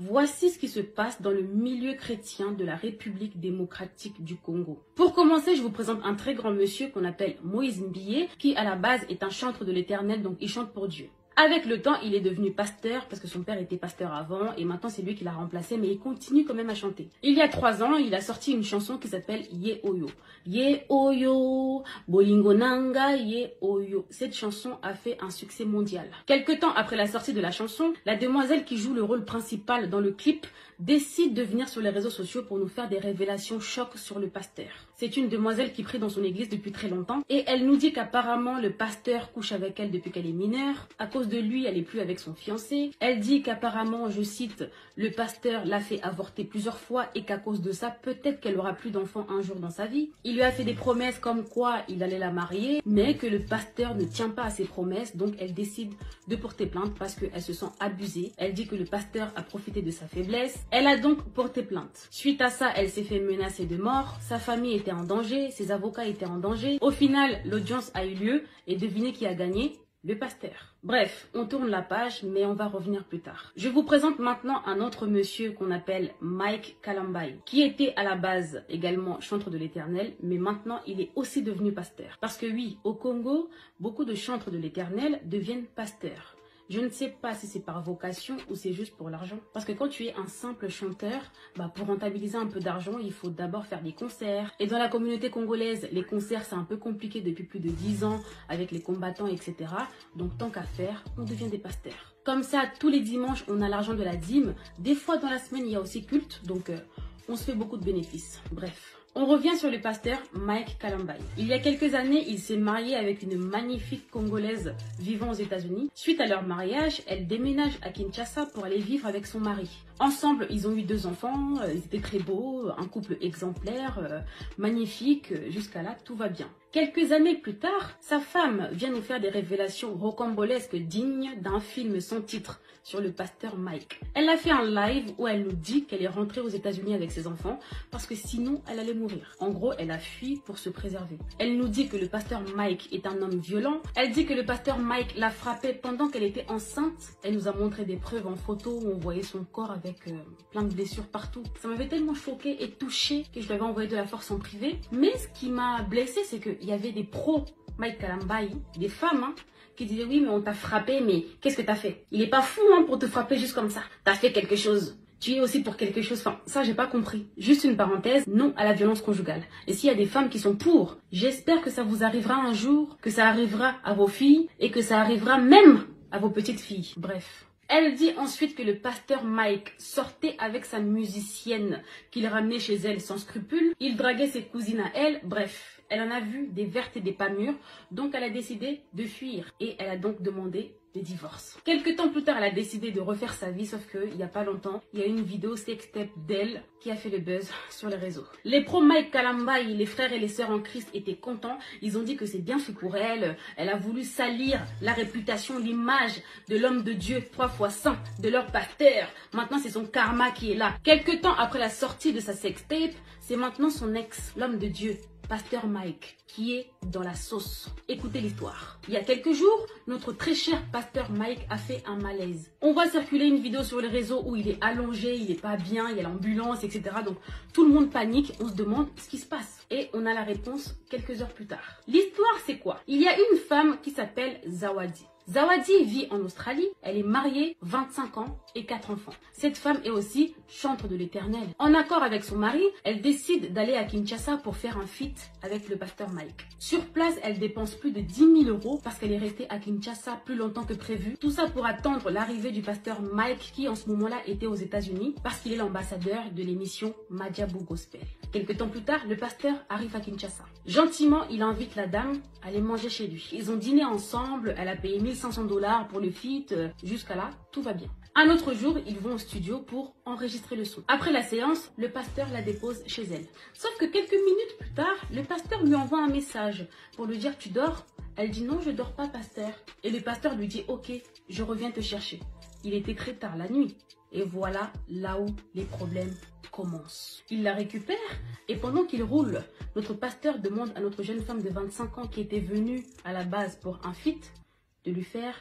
Voici ce qui se passe dans le milieu chrétien de la République démocratique du Congo. Pour commencer, je vous présente un très grand monsieur qu'on appelle Moïse Mbiye, qui à la base est un chantre de l'Éternel, donc il chante pour Dieu. Avec le temps, il est devenu pasteur parce que son père était pasteur avant et maintenant c'est lui qui l'a remplacé, mais il continue quand même à chanter. Il y a 3 ans, il a sorti une chanson qui s'appelle Ye Oyo. Ye Oyo, Bolingo Nanga, Ye Oyo. Cette chanson a fait un succès mondial. Quelque temps après la sortie de la chanson, la demoiselle qui joue le rôle principal dans le clip décide de venir sur les réseaux sociaux pour nous faire des révélations chocs sur le pasteur. C'est une demoiselle qui prie dans son église depuis très longtemps et elle nous dit qu'apparemment le pasteur couche avec elle depuis qu'elle est mineure. À cause de lui, elle n'est plus avec son fiancé. Elle dit qu'apparemment, je cite, le pasteur l'a fait avorter plusieurs fois et qu'à cause de ça, peut-être qu'elle aura plus d'enfants un jour dans sa vie. Il lui a fait des promesses comme quoi il allait la marier, mais que le pasteur ne tient pas à ses promesses, donc elle décide de porter plainte parce qu'elle se sent abusée. Elle dit que le pasteur a profité de sa faiblesse. Elle a donc porté plainte. Suite à ça, elle s'est fait menacer de mort. Sa famille était en danger, ses avocats étaient en danger. Au final, l'audience a eu lieu et devinez qui a gagné? Le pasteur. Bref, on tourne la page, mais on va revenir plus tard. Je vous présente maintenant un autre monsieur qu'on appelle Mike Kalambai, qui était à la base également chantre de l'Éternel, mais maintenant il est aussi devenu pasteur. Parce que oui, au Congo, beaucoup de chantres de l'Éternel deviennent pasteurs. Je ne sais pas si c'est par vocation ou c'est juste pour l'argent. Parce que quand tu es un simple chanteur, pour rentabiliser un peu d'argent, il faut d'abord faire des concerts. Et dans la communauté congolaise, les concerts, c'est un peu compliqué depuis plus de 10 ans avec les combattants, etc. Donc tant qu'à faire, on devient des pasteurs. Comme ça, tous les dimanches, on a l'argent de la dîme. Des fois, dans la semaine, il y a aussi culte. Donc, on se fait beaucoup de bénéfices. Bref. On revient sur le pasteur Mike Kalambai. Il y a quelques années, il s'est marié avec une magnifique Congolaise vivant aux États-Unis. Suite à leur mariage, elle déménage à Kinshasa pour aller vivre avec son mari. Ensemble, ils ont eu 2 enfants, ils étaient très beaux, un couple exemplaire, magnifique, jusqu'à là, tout va bien. Quelques années plus tard, sa femme vient nous faire des révélations rocambolesques dignes d'un film sans titre sur le pasteur Mike. Elle a fait un live où elle nous dit qu'elle est rentrée aux États-Unis avec ses enfants parce que sinon elle allait mourir. En gros, elle a fui pour se préserver. Elle nous dit que le pasteur Mike est un homme violent. Elle dit que le pasteur Mike l'a frappée pendant qu'elle était enceinte. Elle nous a montré des preuves en photo où on voyait son corps avec plein de blessures partout. Ça m'avait tellement choquée et touchée que je lui avais envoyé de la force en privé. Mais ce qui m'a blessée, c'est qu'il y avait des pros Mike Kalambai, des femmes, qui disaient oui mais on t'a frappé, mais qu'est-ce que t'as fait? Il est pas fou pour te frapper juste comme ça. T'as fait quelque chose. Tu es aussi pour quelque chose. Enfin, ça j'ai pas compris. Juste une parenthèse, non à la violence conjugale. Et s'il y a des femmes qui sont pour, j'espère que ça vous arrivera un jour, que ça arrivera à vos filles et que ça arrivera même à vos petites filles. Bref. Elle dit ensuite que le pasteur Mike sortait avec sa musicienne qu'il ramenait chez elle sans scrupule. Il draguait ses cousines à elle. Bref, elle en a vu des vertes et des pas mûres. Donc elle a décidé de fuir. Et elle a donc demandé le divorce. Quelques temps plus tard, elle a décidé de refaire sa vie. Sauf qu'il n'y a pas longtemps, il y a une vidéo sextape d'elle qui a fait le buzz sur les réseaux. Les pros Mike Kalambai, les frères et les sœurs en Christ étaient contents. Ils ont dit que c'est bien fait pour elle. Elle a voulu salir la réputation, l'image de l'homme de Dieu 3 fois saint, de leur pasteur. Maintenant, c'est son karma qui est là. Quelques temps après la sortie de sa sextape, c'est maintenant son ex, l'homme de Dieu, pasteur Mike, qui est dans la sauce. Écoutez l'histoire. Il y a quelques jours, notre très cher pasteur Mike a fait un malaise. On voit circuler une vidéo sur les réseaux où il est allongé, il est pas bien, il y a l'ambulance, etc. Donc tout le monde panique, on se demande ce qui se passe. Et on a la réponse quelques heures plus tard. L'histoire c'est quoi? Il y a une femme qui s'appelle Zawadi. Zawadi vit en Australie, elle est mariée, 25 ans et 4 enfants. Cette femme est aussi chantre de l'Éternel. En accord avec son mari, elle décide d'aller à Kinshasa pour faire un feat avec le pasteur Mike. Sur place, elle dépense plus de 10 000 € parce qu'elle est restée à Kinshasa plus longtemps que prévu. Tout ça pour attendre l'arrivée du pasteur Mike qui en ce moment-là était aux États-Unis parce qu'il est l'ambassadeur de l'émission Madjabou Gospel. Quelques temps plus tard, le pasteur arrive à Kinshasa. Gentiment, il invite la dame à aller manger chez lui. Ils ont dîné ensemble, elle a payé 1500 $ pour le feat, jusqu'à là, tout va bien. Un autre jour, ils vont au studio pour enregistrer le son. Après la séance, le pasteur la dépose chez elle. Sauf que quelques minutes plus tard, le pasteur lui envoie un message pour lui dire « Tu dors ?» Elle dit « Non, je dors pas, pasteur. » Et le pasteur lui dit « Ok, je reviens te chercher. » Il était très tard la nuit. Et voilà là où les problèmes commencent. Il la récupère et pendant qu'il roule, notre pasteur demande à notre jeune femme de 25 ans qui était venue à la base pour un feat de lui faire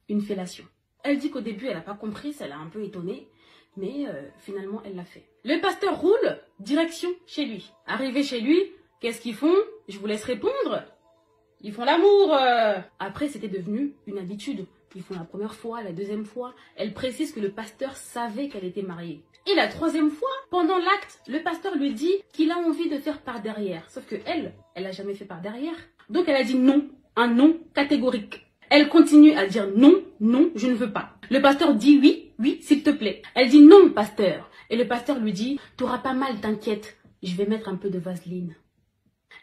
une fellation. Elle dit qu'au début, elle n'a pas compris, ça l'a un peu étonnée. Mais finalement, elle l'a fait. Le pasteur roule, direction chez lui. Arrivé chez lui, qu'est-ce qu'ils font? Je vous laisse répondre. Ils font l'amour. Après, c'était devenu une habitude. Ils font la première fois, la deuxième fois. Elle précise que le pasteur savait qu'elle était mariée. Et la troisième fois, pendant l'acte, le pasteur lui dit qu'il a envie de faire par derrière. Sauf que elle a jamais fait par derrière. Donc elle a dit non, un non catégorique. Elle continue à dire non, non, je ne veux pas. Le pasteur dit oui, oui, s'il te plaît. Elle dit non, pasteur. Et le pasteur lui dit, t'auras pas mal, t'inquiète, je vais mettre un peu de vaseline.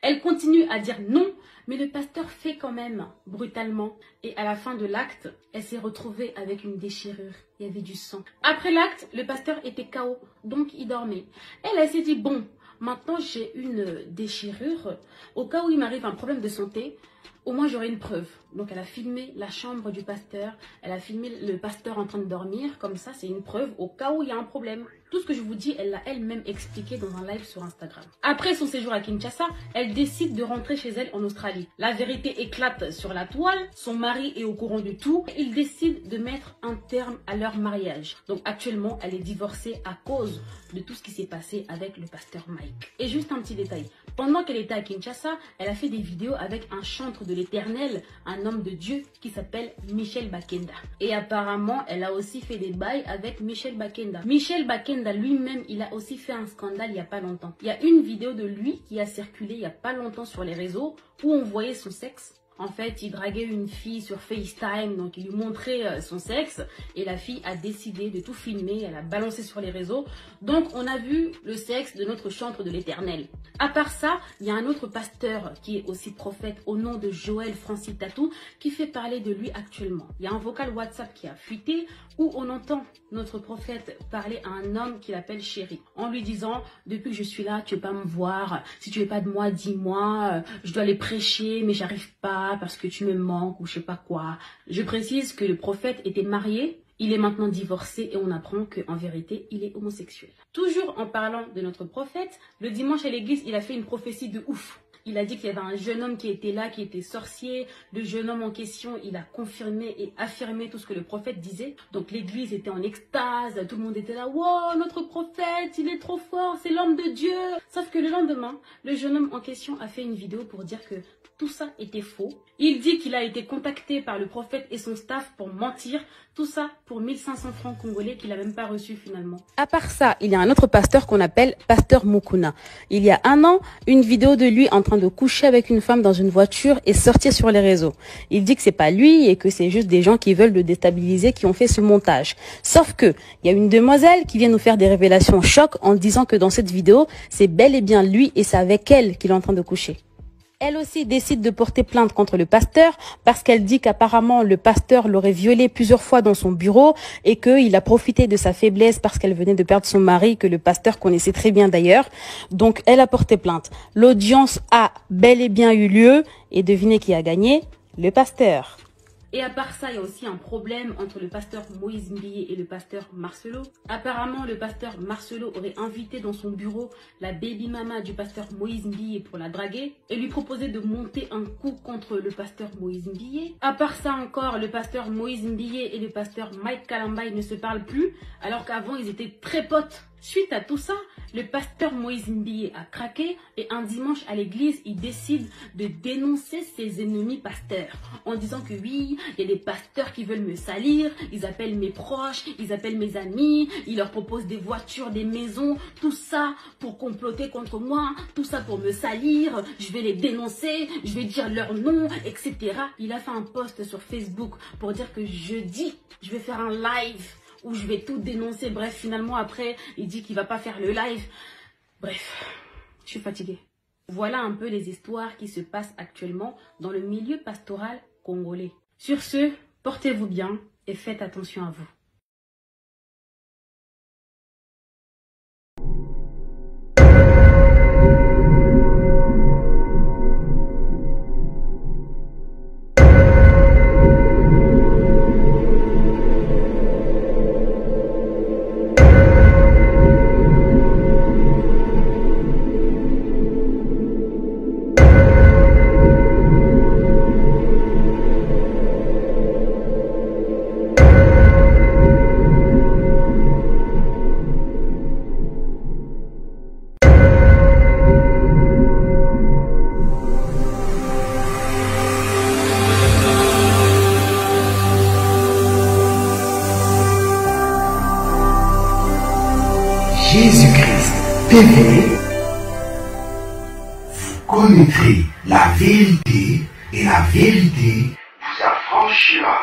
Elle continue à dire non, mais le pasteur fait quand même, brutalement. Et à la fin de l'acte, elle s'est retrouvée avec une déchirure. Il y avait du sang. Après l'acte, le pasteur était KO, donc il dormait. Elle s'est dit, bon, maintenant j'ai une déchirure. Au cas où il m'arrive un problème de santé, au moins j'aurai une preuve. Donc elle a filmé la chambre du pasteur, elle a filmé le pasteur en train de dormir, comme ça c'est une preuve au cas où il y a un problème. Tout ce que je vous dis, elle l'a elle-même expliqué dans un live sur Instagram. Après son séjour à Kinshasa, elle décide de rentrer chez elle en Australie. La vérité éclate sur la toile, son mari est au courant de tout, ils décident de mettre un terme à leur mariage. Donc actuellement, elle est divorcée à cause de tout ce qui s'est passé avec le pasteur Mike. Et juste un petit détail, pendant qu'elle était à Kinshasa, elle a fait des vidéos avec un chantre de l'Éternel, un homme de Dieu qui s'appelle Michel Bakenda. Et apparemment, elle a aussi fait des bails avec Michel Bakenda. Michel Bakenda lui-même, il a aussi fait un scandale il n'y a pas longtemps. Il y a une vidéo de lui qui a circulé il n'y a pas longtemps sur les réseaux où on voyait son sexe. En fait, il draguait une fille sur FaceTime, donc il lui montrait son sexe. Et la fille a décidé de tout filmer, elle a balancé sur les réseaux. Donc, on a vu le sexe de notre chantre de l'Éternel. À part ça, il y a un autre pasteur qui est aussi prophète au nom de Joël Francis Tatou qui fait parler de lui actuellement. Il y a un vocal WhatsApp qui a fuité où on entend notre prophète parler à un homme qu'il appelle chéri. En lui disant, depuis que je suis là, tu ne veux pas me voir. Si tu veux pas de moi, dis-moi. Je dois aller prêcher, mais j'arrive pas parce que tu me manques ou je sais pas quoi. Je précise que le prophète était marié, il est maintenant divorcé et on apprend qu'en vérité, il est homosexuel. Toujours en parlant de notre prophète, le dimanche à l'église, il a fait une prophétie de ouf. Il a dit qu'il y avait un jeune homme qui était là, qui était sorcier. Le jeune homme en question, il a confirmé et affirmé tout ce que le prophète disait. Donc l'église était en extase, tout le monde était là. Wow, notre prophète, il est trop fort, c'est l'homme de Dieu. Sauf que le lendemain, le jeune homme en question a fait une vidéo pour dire que tout ça était faux. Il dit qu'il a été contacté par le prophète et son staff pour mentir. Tout ça pour 1500 francs congolais qu'il n'a même pas reçu finalement. À part ça, il y a un autre pasteur qu'on appelle Pasteur Mukuna. Il y a un an, une vidéo de lui en train de coucher avec une femme dans une voiture est sortie sur les réseaux. Il dit que c'est pas lui et que c'est juste des gens qui veulent le déstabiliser qui ont fait ce montage. Sauf que, il y a une demoiselle qui vient nous faire des révélations choc en disant que dans cette vidéo, c'est bel et bien lui et c'est avec elle qu'il est en train de coucher. Elle aussi décide de porter plainte contre le pasteur parce qu'elle dit qu'apparemment le pasteur l'aurait violée plusieurs fois dans son bureau et qu'il a profité de sa faiblesse parce qu'elle venait de perdre son mari, que le pasteur connaissait très bien d'ailleurs. Donc elle a porté plainte. L'audience a bel et bien eu lieu et devinez qui a gagné? Le pasteur. Et à part ça, il y a aussi un problème entre le pasteur Moïse Mbiye et le pasteur Marcelo. Apparemment, le pasteur Marcelo aurait invité dans son bureau la baby mama du pasteur Moïse Mbiye pour la draguer et lui proposer de monter un coup contre le pasteur Moïse Mbiye. À part ça encore, le pasteur Moïse Mbiye et le pasteur Mike Kalambay ne se parlent plus alors qu'avant ils étaient très potes. Suite à tout ça, le pasteur Moïse Mbiye a craqué et un dimanche à l'église, il décide de dénoncer ses ennemis pasteurs en disant que oui, il y a des pasteurs qui veulent me salir, ils appellent mes proches, ils appellent mes amis, ils leur proposent des voitures, des maisons, tout ça pour comploter contre moi, tout ça pour me salir, je vais les dénoncer, je vais dire leur nom, etc. Il a fait un post sur Facebook pour dire que jeudi, je vais faire un live où je vais tout dénoncer. Bref, finalement, après, il dit qu'il va pas faire le live. Bref, je suis fatiguée. Voilà un peu les histoires qui se passent actuellement dans le milieu pastoral congolais. Sur ce, portez-vous bien et faites attention à vous. Jésus-Christ TV. Vous connaîtrez la vérité et la vérité vous affranchira.